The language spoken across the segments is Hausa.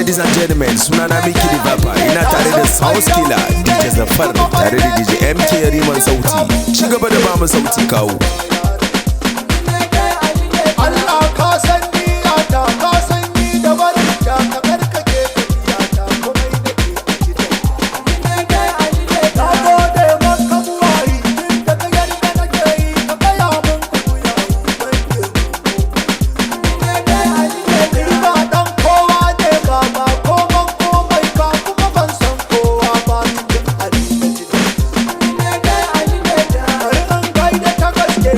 Ladies and gentlemen, sunana Miki Divapa, ina tare da Sauti DJ Zafar tare da DJ MK Riman Sauti. Ci gaba da ba mu sauti kawo. Allah ka san niyata, ka san ni da barin ta ka karkake tafiyata komai nake a cikin ta. Na gode maka buwayi tun da ka yarda nake yi ka gaya mun kuya wanke ni ba dan kowa ne ba ba koman komai ba kuma ban san kowa ba cikin alikaci. Bari an gaida ta gaske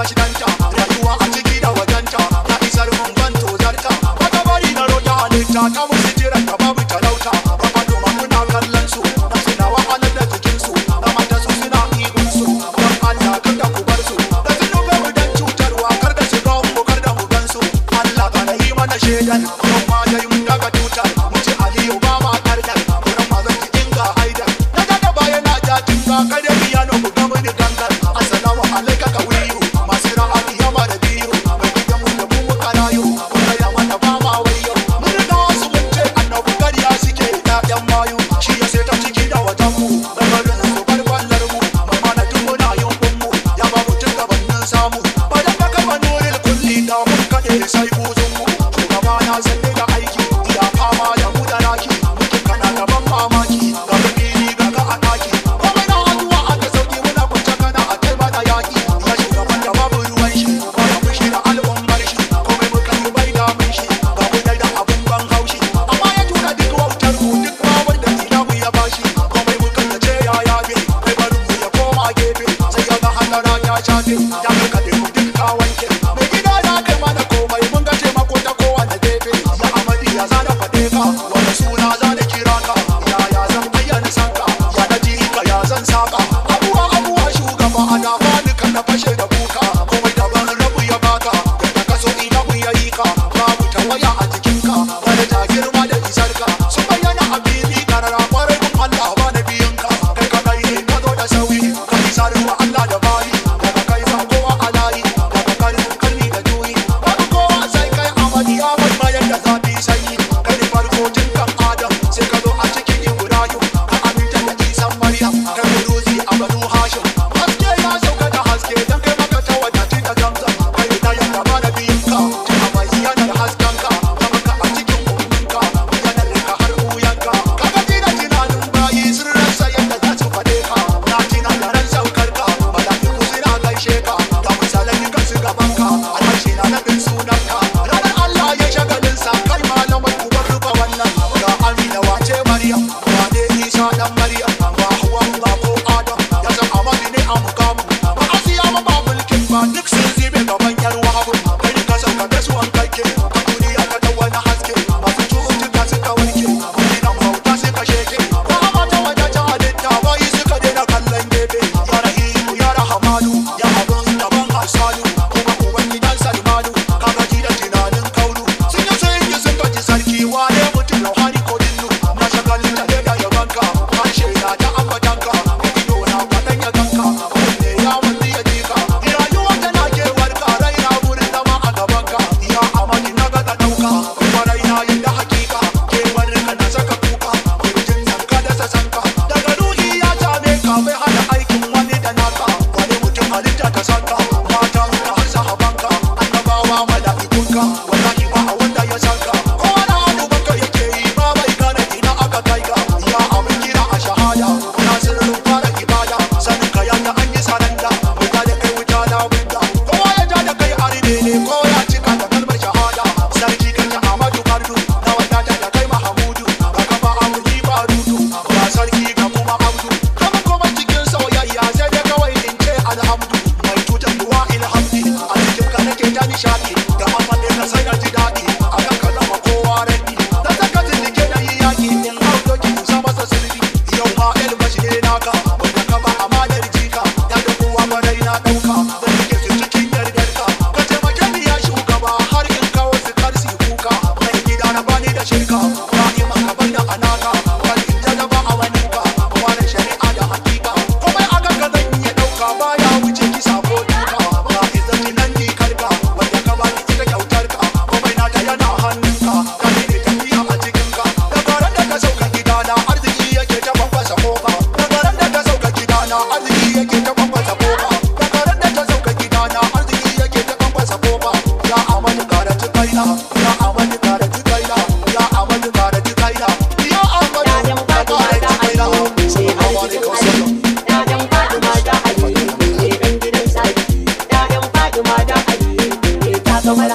bashi danta rayuwa a ciki da wajenta na isar mun ban tozarta wata bari na roƙa halitta ta musu jiran ta babu talauta baba doma muna kallon su na suna wahalar da jikin su na mata su suna ihun su don Allah kar da ku bar su da su duba mu dan cutarwa kar da shiga mu kar da mu gan su Allah ka na yi mana shaidan don ma dai mun daga tutar mu ci Aliyu ba ma kardar wurin mazan cikin ga haidar na daga baya na ja tinga kada biya no mu ga mu da gangar assalamu alaika ka wiyu masu ra'ayi ya ma da biyu bai gidan mu da mu muka rayu kuma ya mana ba ma wayo mun riga wasu mun ce annabi kariya suke da yan mayu shi ya sai ta ciki da watan mu da barin su balballar mu mamma na tun muna yin mu ya ba mu tun gabanin samu ba da baka ba nuril kulli da mun kade sai buzun mu shugaba na sanne da aiki ya kama da mu da raki mutum kana gaban mamaki ga fili ga ka a daki komai na addu'a a da sauki muna kwance kana a kai mana yaki ya shugaban da babu ruwan shi ba ya fushi da al'ummar shi komai muka yi bai damun shi ga mu da abun ban haushi amma ya tura duk wautar mu duk bawar da tilabu ya bashi komai muka ya ce ya yabe kai barin mu ya koma gefe sai ya ga hanara ya shafe ya kai ka duk ka wanke mai gida ya kai mana komai mun ga taimako ta kowane gefe ya amadi ya zana faɗe ka wani suna zana kira ka ya zan bayyana sanka ya na ji ka ya zan saka abuwa shugaba ana bani kan na fashe da kuka komai da ban rabu ya baka da ka so ina ku yayi ka babu tawaya a jikinka wani ta girma da isarka sun bayyana a fili karara kwarai kun Allah ba na biyan ka kai kadai ne ka zo da sauyi ka isarwa Allah da bari daga kai ba kowa a layi daga karni da juyi babu kowa sai kai amadi ya bai bayan da zafi sanyi kai ne farko tun kan Adam sai ka zo a cikin Ibrahim ka aminta da Isan Maryam kai buruzi a Banu Hashim haske ya sauka da haske dan kai maka ta wadati da zamzam kai da yanda ba na biyan ka tun a bayyana da hasken ka maka a cikin umminka yanar ka har uyanka ka ga tunanin bayi sun rasa yadda za su faɗe ka na tina da ran saukar ka mala'iku suna gaishe ka ga misalai kan su gaban ka alhaji na nabin sunan ka ranar Allah ya shagalin sa kai malamai ku bar ruba wannan ga Amina wace Maryam wane Isa dan Maryam ba Hawwa ba ko Adam ya san amadi ne a mukamu ba asiya ba ba mulkin ba duk sun zibe gaban yar wahabu kai ka sauka da su an kake a duniya ka dawo na haske masu cututtuka suka warke nan bauta suka sheke ba ma ta wadata halitta bayi suka daina kallon gefe ya rahimu ya rahamanu ya abun daban hasanu kuma uban gidan salmanu kaga ji da tunanin kaulu sun yi sun gaji sarki wane mutum lauhani ko dinnu na shagalin ta da yabanka harshe na ta ambatanka ido na kwaɗan ya ganka kunne ya wanda ya jika rayuwa tana kewarka raina wurin zama a gabanka ya amadi na ga ta ɗauka kuma raina yadda hakika kewarka na saka kuka kirjin yanka da sasanka daga ruhi ya same ka bai hana aikin wani da naka wani mutum halitta ta sanka matan ka har sahabanka annabawa mala'ikunka wallahi ba a wanda ya sanka kowa na abubanka yake yi ba bai gane ina aka kai ka ya abin kira a shahada na sirrin fara ibada sanin ka yanda an yi saranda wuta da kai wuta na winda kowa ya ja da kai aride ne ko ya cika da kalmar shahada sarki kake Ahmadu Bardu na wadata da kai Mahamudu ba ka ba amuri ba rudu ba sarki ga kuma abdu kama kuma cikin soyayya sai dai kawai in ce alhamdu mai tutar duwa ilhamdi a cikin ka nake ta nishadi da amfani ka sai na ji daɗi a kan ka zama kowa randi da sakatin dike na yi yaƙi in hau doki kusa masa sirri yau ma elbashi ne naka wanda ka ba amanar jika ya da kowa barai na ɗauka zan rike su cikin yardarka ka taimake ni ya shugaba har in kawo su karsi kuka mai gida na bani da shirka ba ni maka bar da anaka kan in jaraba a waninka wani shari'a da hakika komai a ganka zan iya ɗauka baya wuce kisa ko duka ba izzati nan ni karka wanda ka bani ita kyautar ka komai na ta yana hannunka ka ne tafiya a cikinka daga ran da ka sauka gidana arziki yake ta bambasa kofa daga ran da ka sauka gidana arziki yake ta bambasa kofa daga ran da ka sauka gidana arziki yake ta bambasa kofa ya amadu karatu kaina ya amadu karatu kaina ya amadu karatu kaina ya amadu karatu kaina sai awani ko solo Ya'yan Fatima da Ali, ne ɗan gidan Sadi. Ya'yan Fatima da Ali, ne ta kamar